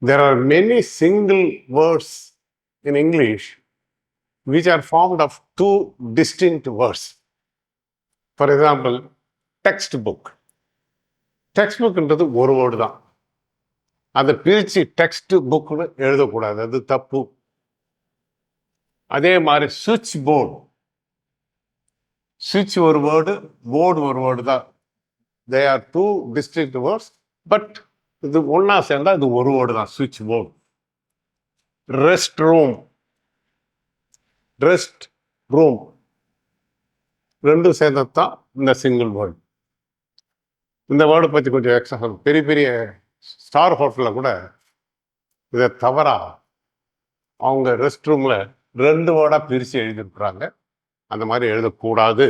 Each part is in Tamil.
There are many single words in English which are formed of two distinct words. For example, textbook. டெக்ஸ்ட்புக்ன்றது ஒரு வேர்டு தான். அதை பிரித்து டெக்ஸ்ட் புக்னு எழுதக்கூடாது, அது தப்பு. அதே மாதிரி சுவிட்ச் போர்டு, சுவிட்ச் ஒரு வேர்டு, போர்டு ஒரு வேர்டு தான். They are two distinct words, but இது ஒன்றா சேர்ந்தா இது ஒரு வேர்டு தான், சுவிட்ச் board. Rest room, rest room ரெண்டும் சேர்ந்தது தான் இந்த சிங்கிள் வேர்டு. இந்த வேர்டை பற்றி கொஞ்சம் எக்ஸ்ட்ரா, பெரிய பெரிய ஸ்டார் ஹோட்டலில் கூட இதை தவறா அவங்க ரெஸ்ட் ரூமில் ரெண்டு வேர்டாக பிரித்து எழுதியிருக்கிறாங்க. அந்த மாதிரி எழுதக்கூடாது.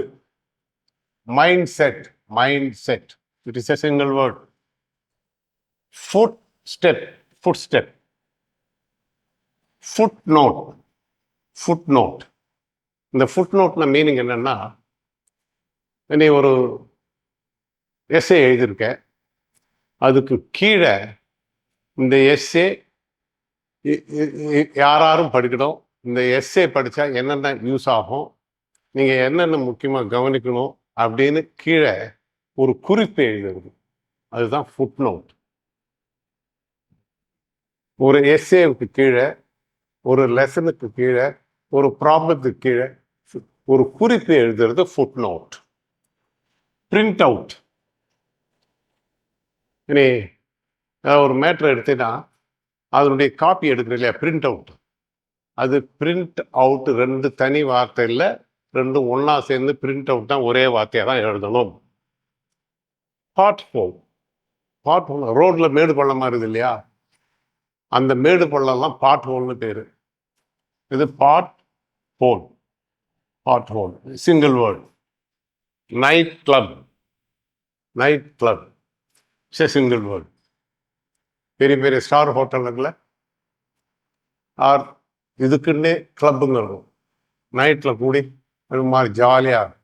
Mind set, mind set, it is a single word. Foot step, foot step. Foot note, foot note. இந்த ஃபுட் நோட்ல மீனிங் என்னன்னா, நீ ஒரு எஸ்ஏ எழுதியிருக்க, அதுக்கு கீழே இந்த எஸ்ஏ யாரும் படிக்கணும், இந்த எஸ்ஏ படித்தா என்னென்ன யூஸ் ஆகும், நீங்கள் என்னென்ன முக்கியமாக கவனிக்கணும் அப்படின்னு கீழே ஒரு குறிப்பு எழுதுறது, அதுதான் ஃபுட் நோட். ஒரு எஸ்ஏவுக்கு கீழே, ஒரு லெசனுக்கு கீழே, ஒரு ப்ராப்ளத்துக்கு கீழே ஒரு குறிப்பு எழுதுறது ஃபுட் நோட். பிரிண்ட் அவுட், இனி ஒரு மேட்ரு எடுத்தீங்கன்னா அதனுடைய காப்பி எடுக்கிற இல்லையா, பிரிண்ட் அவுட். அது பிரிண்ட் அவுட் ரெண்டு தனி வார்த்தை இல்லை, ரெண்டும் ஒன்றா சேர்ந்து பிரிண்ட் அவுட் தான், ஒரே வார்த்தையாக தான் எழுதணும். பாட் ஹோல், பாட் ஹோல் ரோட்டில் மேடு பள்ளமாக இருக்குது இல்லையா, அந்த மேடு பள்ளம்லாம் பாட் ஹோல்னு பேர். இது pothole, pothole single word. Nightclub, nightclub single word. பெரிய பெரிய ஸ்டார் ஹோட்டலுங்கள ஆர் இதுக்குன்னே கிளப்புங்க இருக்கும். நைட்டில் கூடி அது மாதிரி ஜாலியாக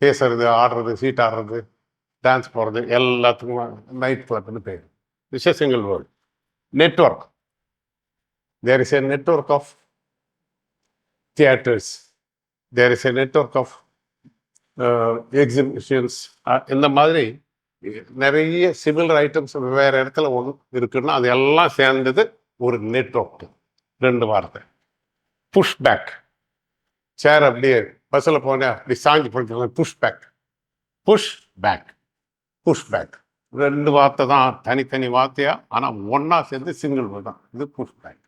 பேசுறது, ஆடுறது, சீட் ஆடுறது, டான்ஸ் போடுறது எல்லாத்துக்கும் நைட் கிளப்னு பேர். It's a single word. Network, there is a network of theatres, there is a network of exhibitions. இந்த மாதிரி நிறைய சிமிலர் ஐட்டம்ஸ் வேறு இடத்துல ஒன்று இருக்குன்னா அது எல்லாம் சேர்ந்தது ஒரு நெட்வொர்க். ரெண்டு வார்த்தை. புஷ் பேக், சேர் அப்படியே பஸ்ஸில் போனேன் அப்படி சாஞ்சி போட்டு push back, push back, push back. ரெண்டு வார்த்தை தான், தனித்தனி வார்த்தையா, ஆனால் ஒன்றா சேர்ந்து சிங்கிள் வேர்ட் தான். இது புஷ் பேக்.